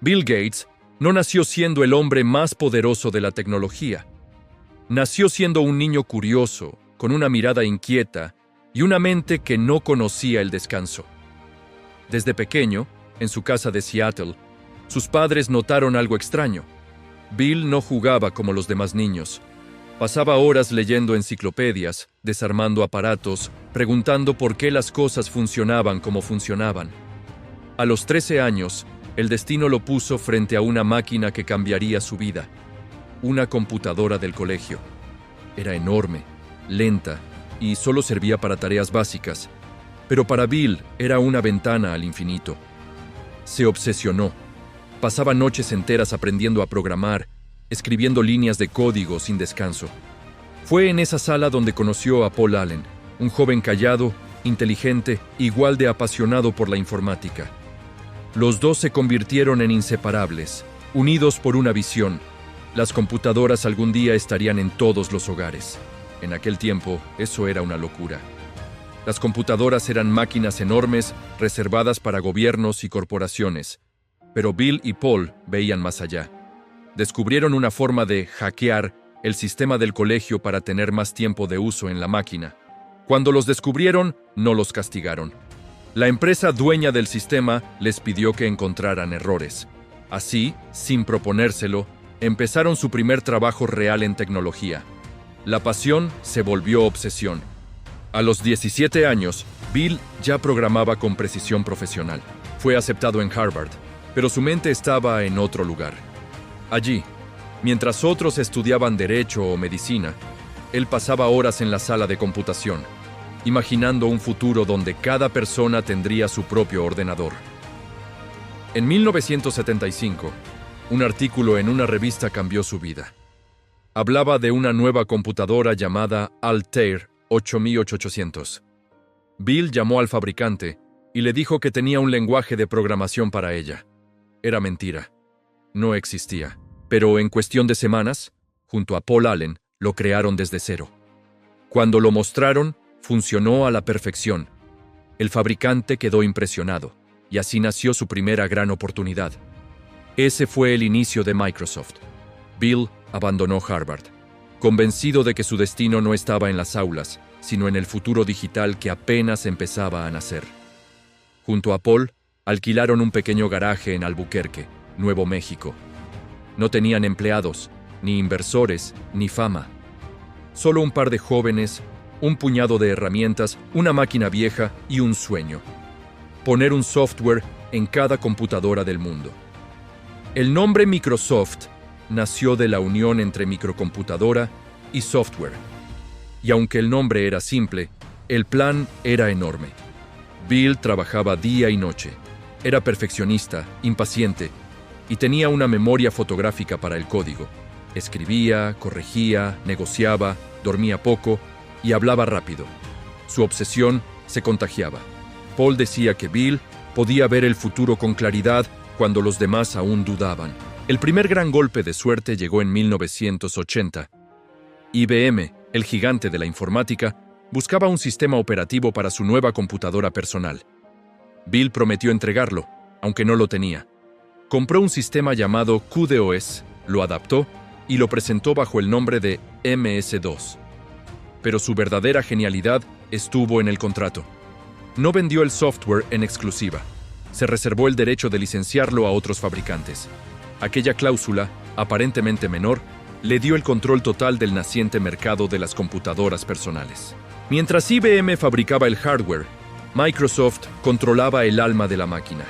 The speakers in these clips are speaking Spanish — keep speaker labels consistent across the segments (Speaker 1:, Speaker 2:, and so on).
Speaker 1: Bill Gates no nació siendo el hombre más poderoso de la tecnología. Nació siendo un niño curioso, con una mirada inquieta y una mente que no conocía el descanso. Desde pequeño, en su casa de Seattle, sus padres notaron algo extraño. Bill no jugaba como los demás niños. Pasaba horas leyendo enciclopedias, desarmando aparatos, preguntando por qué las cosas funcionaban como funcionaban. A los 13 años, el destino lo puso frente a una máquina que cambiaría su vida. Una computadora del colegio. Era enorme, lenta y solo servía para tareas básicas. Pero para Bill era una ventana al infinito. Se obsesionó. Pasaba noches enteras aprendiendo a programar, escribiendo líneas de código sin descanso. Fue en esa sala donde conoció a Paul Allen, un joven callado, inteligente, igual de apasionado por la informática. Los dos se convirtieron en inseparables, unidos por una visión. Las computadoras algún día estarían en todos los hogares. En aquel tiempo, eso era una locura. Las computadoras eran máquinas enormes, reservadas para gobiernos y corporaciones. Pero Bill y Paul veían más allá. Descubrieron una forma de hackear el sistema del colegio para tener más tiempo de uso en la máquina. Cuando los descubrieron, no los castigaron. La empresa dueña del sistema les pidió que encontraran errores. Así, sin proponérselo, empezaron su primer trabajo real en tecnología. La pasión se volvió obsesión. A los 17 años, Bill ya programaba con precisión profesional. Fue aceptado en Harvard, pero su mente estaba en otro lugar. Allí, mientras otros estudiaban derecho o medicina, él pasaba horas en la sala de computación, imaginando un futuro donde cada persona tendría su propio ordenador. En 1975, un artículo en una revista cambió su vida. Hablaba de una nueva computadora llamada Altair 8800. Bill llamó al fabricante y le dijo que tenía un lenguaje de programación para ella. Era mentira. No existía. Pero en cuestión de semanas, junto a Paul Allen, lo crearon desde cero. Cuando lo mostraron, funcionó a la perfección. El fabricante quedó impresionado, y así nació su primera gran oportunidad. Ese fue el inicio de Microsoft. Bill abandonó Harvard, convencido de que su destino no estaba en las aulas, sino en el futuro digital que apenas empezaba a nacer. Junto a Paul, alquilaron un pequeño garaje en Albuquerque, Nuevo México. No tenían empleados, ni inversores, ni fama. Solo un par de jóvenes, un puñado de herramientas, una máquina vieja y un sueño: poner un software en cada computadora del mundo. El nombre Microsoft nació de la unión entre microcomputadora y software. Y aunque el nombre era simple, el plan era enorme. Bill trabajaba día y noche. Era perfeccionista, impaciente, y tenía una memoria fotográfica para el código. Escribía, corregía, negociaba, dormía poco y hablaba rápido. Su obsesión se contagiaba. Paul decía que Bill podía ver el futuro con claridad cuando los demás aún dudaban. El primer gran golpe de suerte llegó en 1980. IBM, el gigante de la informática, buscaba un sistema operativo para su nueva computadora personal. Bill prometió entregarlo, aunque no lo tenía. Compró un sistema llamado QDOS, lo adaptó y lo presentó bajo el nombre de MS-2. Pero su verdadera genialidad estuvo en el contrato. No vendió el software en exclusiva. Se reservó el derecho de licenciarlo a otros fabricantes. Aquella cláusula, aparentemente menor, le dio el control total del naciente mercado de las computadoras personales. Mientras IBM fabricaba el hardware, Microsoft controlaba el alma de la máquina.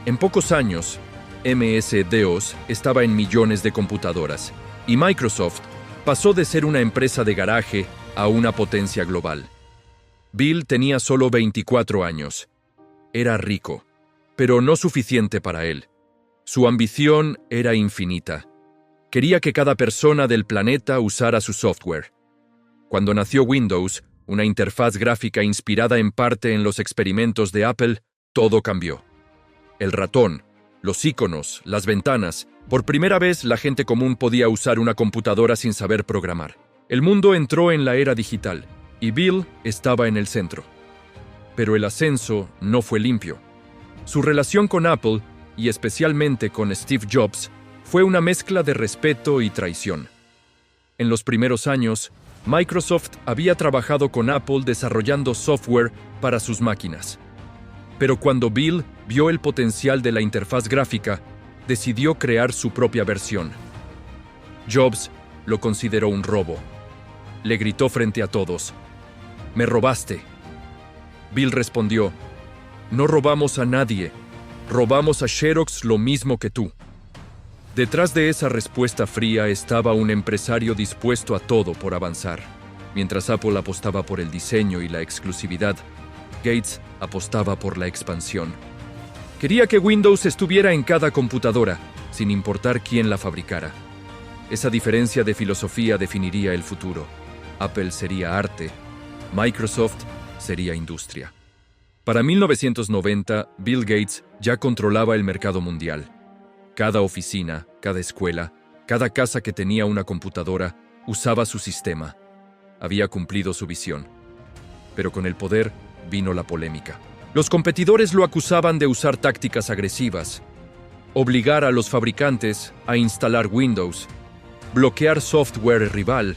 Speaker 1: En pocos años, MS-DOS estaba en millones de computadoras, y Microsoft pasó de ser una empresa de garaje a una potencia global. Bill tenía solo 24 años. Era rico, pero no suficiente para él. Su ambición era infinita. Quería que cada persona del planeta usara su software. Cuando nació Windows, una interfaz gráfica inspirada en parte en los experimentos de Apple, todo cambió. El ratón, los iconos, las ventanas. Por primera vez, la gente común podía usar una computadora sin saber programar. El mundo entró en la era digital, y Bill estaba en el centro. Pero el ascenso no fue limpio. Su relación con Apple y especialmente con Steve Jobs, fue una mezcla de respeto y traición. En los primeros años, Microsoft había trabajado con Apple desarrollando software para sus máquinas. Pero cuando Bill vio el potencial de la interfaz gráfica, decidió crear su propia versión. Jobs lo consideró un robo. Le gritó frente a todos: «¡Me robaste!». Bill respondió: «No robamos a nadie, robamos a Xerox lo mismo que tú». Detrás de esa respuesta fría estaba un empresario dispuesto a todo por avanzar. Mientras Apple apostaba por el diseño y la exclusividad, Gates apostaba por la expansión. Quería que Windows estuviera en cada computadora, sin importar quién la fabricara. Esa diferencia de filosofía definiría el futuro. Apple sería arte, Microsoft sería industria. Para 1990, Bill Gates ya controlaba el mercado mundial. Cada oficina, cada escuela, cada casa que tenía una computadora usaba su sistema. Había cumplido su visión. Pero con el poder vino la polémica. Los competidores lo acusaban de usar tácticas agresivas, obligar a los fabricantes a instalar Windows, bloquear software rival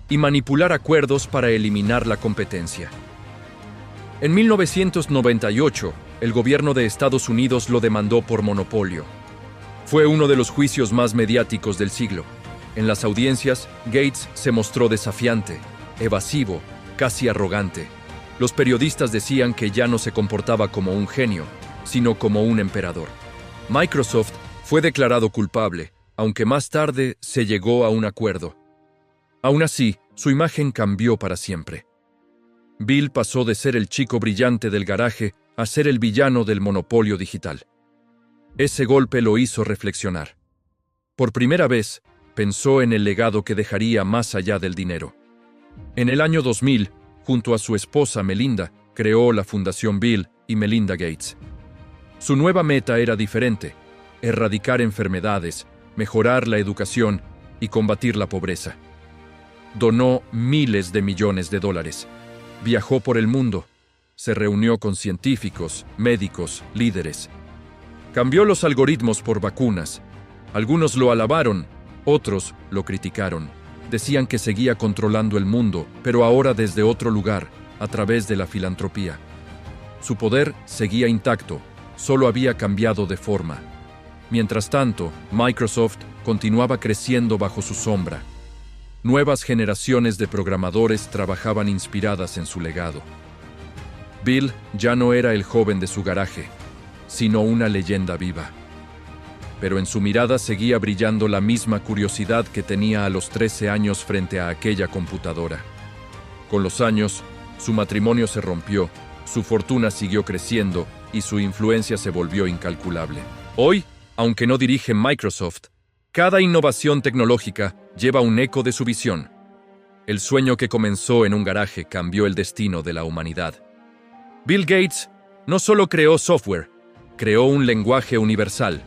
Speaker 1: y manipular acuerdos para eliminar la competencia. En 1998, el gobierno de Estados Unidos lo demandó por monopolio. Fue uno de los juicios más mediáticos del siglo. En las audiencias, Gates se mostró desafiante, evasivo, casi arrogante. Los periodistas decían que ya no se comportaba como un genio, sino como un emperador. Microsoft fue declarado culpable, aunque más tarde se llegó a un acuerdo. Aún así, su imagen cambió para siempre. Bill pasó de ser el chico brillante del garaje a ser el villano del monopolio digital. Ese golpe lo hizo reflexionar. Por primera vez, pensó en el legado que dejaría más allá del dinero. En el año 2000, junto a su esposa Melinda, creó la Fundación Bill y Melinda Gates. Su nueva meta era diferente: erradicar enfermedades, mejorar la educación y combatir la pobreza. Donó miles de millones de dólares. Viajó por el mundo. Se reunió con científicos, médicos, líderes. Cambió los algoritmos por vacunas. Algunos lo alabaron, otros lo criticaron. Decían que seguía controlando el mundo, pero ahora desde otro lugar, a través de la filantropía. Su poder seguía intacto, solo había cambiado de forma. Mientras tanto, Microsoft continuaba creciendo bajo su sombra. Nuevas generaciones de programadores trabajaban inspiradas en su legado. Bill ya no era el joven de su garaje, sino una leyenda viva. Pero en su mirada seguía brillando la misma curiosidad que tenía a los 13 años frente a aquella computadora. Con los años, su matrimonio se rompió, su fortuna siguió creciendo y su influencia se volvió incalculable. Hoy, aunque no dirige Microsoft, cada innovación tecnológica lleva un eco de su visión. El sueño que comenzó en un garaje cambió el destino de la humanidad. Bill Gates no solo creó software, creó un lenguaje universal.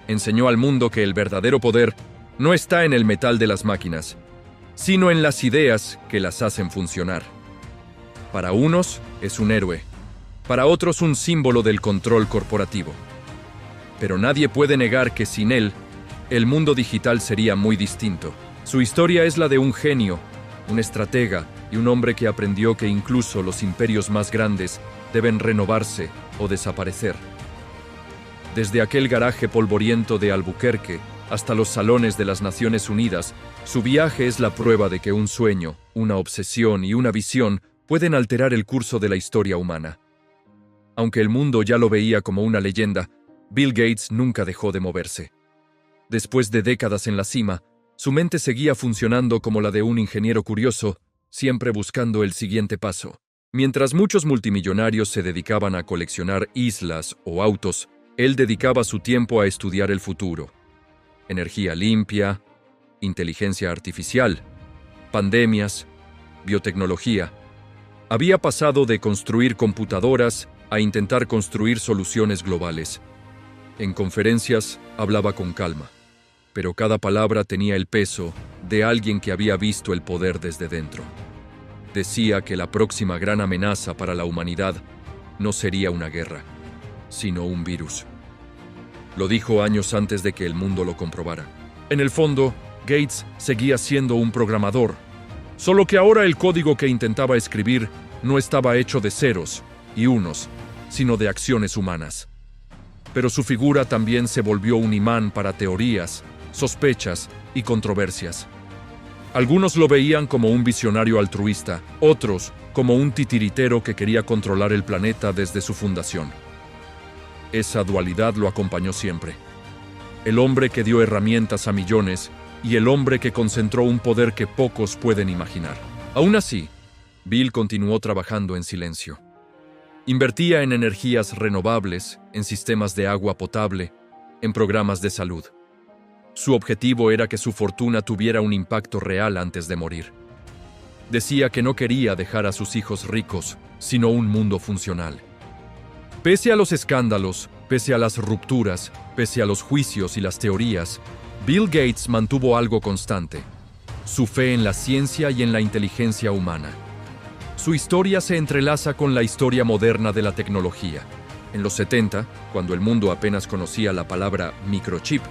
Speaker 1: Enseñó al mundo que el verdadero poder no está en el metal de las máquinas, sino en las ideas que las hacen funcionar. Para unos es un héroe, para otros un símbolo del control corporativo. Pero nadie puede negar que sin él, el mundo digital sería muy distinto. Su historia es la de un genio, un estratega y un hombre que aprendió que incluso los imperios más grandes deben renovarse o desaparecer. Desde aquel garaje polvoriento de Albuquerque hasta los salones de las Naciones Unidas, su viaje es la prueba de que un sueño, una obsesión y una visión pueden alterar el curso de la historia humana. Aunque el mundo ya lo veía como una leyenda, Bill Gates nunca dejó de moverse. Después de décadas en la cima, su mente seguía funcionando como la de un ingeniero curioso, siempre buscando el siguiente paso. Mientras muchos multimillonarios se dedicaban a coleccionar islas o autos, él dedicaba su tiempo a estudiar el futuro. Energía limpia, inteligencia artificial, pandemias, biotecnología. Había pasado de construir computadoras a intentar construir soluciones globales. En conferencias hablaba con calma, pero cada palabra tenía el peso de alguien que había visto el poder desde dentro. Decía que la próxima gran amenaza para la humanidad no sería una guerra, sino un virus. Lo dijo años antes de que el mundo lo comprobara. En el fondo, Gates seguía siendo un programador, solo que ahora el código que intentaba escribir no estaba hecho de ceros y unos, sino de acciones humanas. Pero su figura también se volvió un imán para teorías, sospechas y controversias. Algunos lo veían como un visionario altruista, otros como un titiritero que quería controlar el planeta desde su fundación. Esa dualidad lo acompañó siempre. El hombre que dio herramientas a millones y el hombre que concentró un poder que pocos pueden imaginar. Aún así, Bill continuó trabajando en silencio. Invertía en energías renovables, en sistemas de agua potable, en programas de salud. Su objetivo era que su fortuna tuviera un impacto real antes de morir. Decía que no quería dejar a sus hijos ricos, sino un mundo funcional. Pese a los escándalos, pese a las rupturas, pese a los juicios y las teorías, Bill Gates mantuvo algo constante: su fe en la ciencia y en la inteligencia humana. Su historia se entrelaza con la historia moderna de la tecnología. En los 70, cuando el mundo apenas conocía la palabra microchip,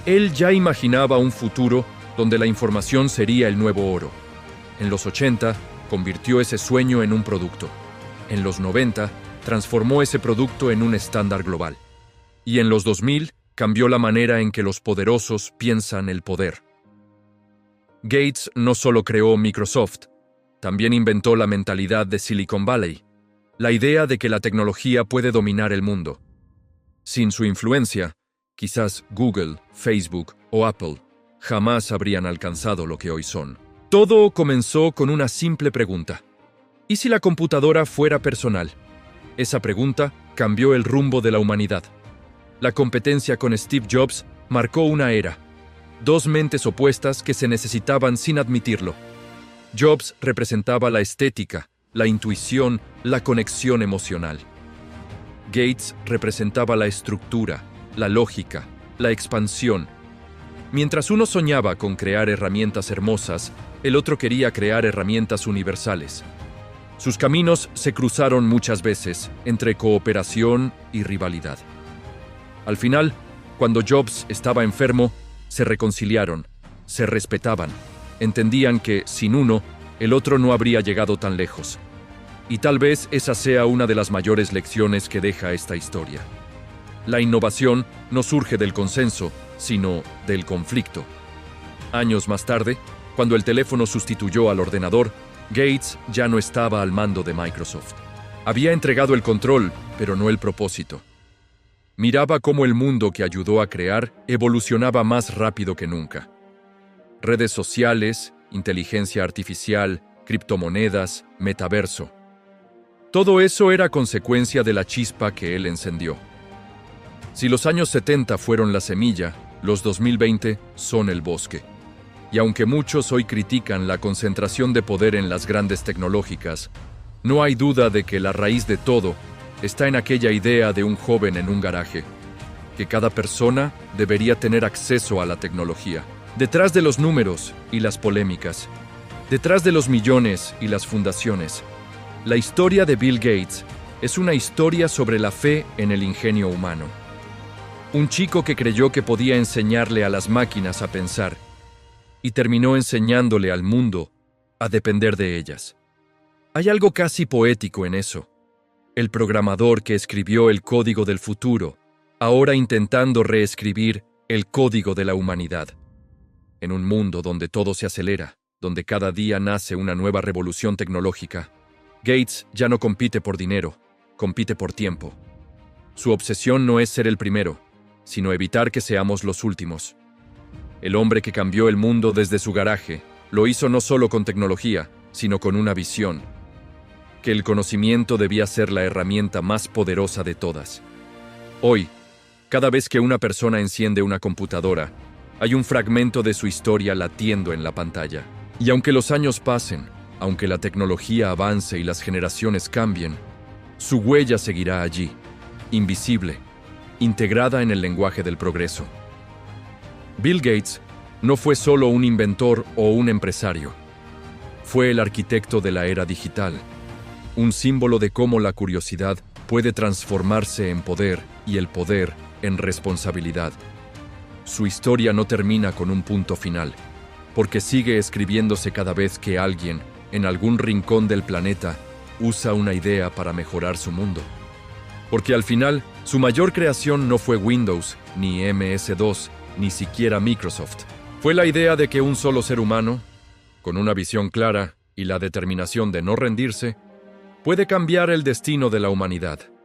Speaker 1: él ya imaginaba un futuro donde la información sería el nuevo oro. En los 80, convirtió ese sueño en un producto. En los 90, transformó ese producto en un estándar global. Y en los 2000, cambió la manera en que los poderosos piensan el poder. Gates no solo creó Microsoft, también inventó la mentalidad de Silicon Valley, la idea de que la tecnología puede dominar el mundo. Sin su influencia, quizás Google, Facebook o Apple jamás habrían alcanzado lo que hoy son. Todo comenzó con una simple pregunta: ¿y si la computadora fuera personal? Esa pregunta cambió el rumbo de la humanidad. La competencia con Steve Jobs marcó una era. Dos mentes opuestas que se necesitaban sin admitirlo. Jobs representaba la estética, la intuición, la conexión emocional. Gates representaba la estructura, la lógica, la expansión. Mientras uno soñaba con crear herramientas hermosas, el otro quería crear herramientas universales. Sus caminos se cruzaron muchas veces entre cooperación y rivalidad. Al final, cuando Jobs estaba enfermo, se reconciliaron, se respetaban, entendían que, sin uno, el otro no habría llegado tan lejos. Y tal vez esa sea una de las mayores lecciones que deja esta historia. La innovación no surge del consenso, sino del conflicto. Años más tarde, cuando el teléfono sustituyó al ordenador, Gates ya no estaba al mando de Microsoft. Había entregado el control, pero no el propósito. Miraba cómo el mundo que ayudó a crear evolucionaba más rápido que nunca. Redes sociales, inteligencia artificial, criptomonedas, metaverso. Todo eso era consecuencia de la chispa que él encendió. Si los años 70 fueron la semilla, los 2020 son el bosque. Y aunque muchos hoy critican la concentración de poder en las grandes tecnológicas, no hay duda de que la raíz de todo está en aquella idea de un joven en un garaje, que cada persona debería tener acceso a la tecnología. Detrás de los números y las polémicas, detrás de los millones y las fundaciones, la historia de Bill Gates es una historia sobre la fe en el ingenio humano. Un chico que creyó que podía enseñarle a las máquinas a pensar y terminó enseñándole al mundo a depender de ellas. Hay algo casi poético en eso. El programador que escribió el código del futuro, ahora intentando reescribir el código de la humanidad. En un mundo donde todo se acelera, donde cada día nace una nueva revolución tecnológica, Gates ya no compite por dinero, compite por tiempo. Su obsesión no es ser el primero, sino evitar que seamos los últimos. El hombre que cambió el mundo desde su garaje lo hizo no solo con tecnología, sino con una visión: que el conocimiento debía ser la herramienta más poderosa de todas. Hoy, cada vez que una persona enciende una computadora, hay un fragmento de su historia latiendo en la pantalla. Y aunque los años pasen, aunque la tecnología avance y las generaciones cambien, su huella seguirá allí, invisible, integrada en el lenguaje del progreso. Bill Gates no fue solo un inventor o un empresario. Fue el arquitecto de la era digital, un símbolo de cómo la curiosidad puede transformarse en poder y el poder en responsabilidad. Su historia no termina con un punto final, porque sigue escribiéndose cada vez que alguien, en algún rincón del planeta, usa una idea para mejorar su mundo. Porque al final, su mayor creación no fue Windows, ni MS-2, ni siquiera Microsoft. Fue la idea de que un solo ser humano, con una visión clara y la determinación de no rendirse, puede cambiar el destino de la humanidad.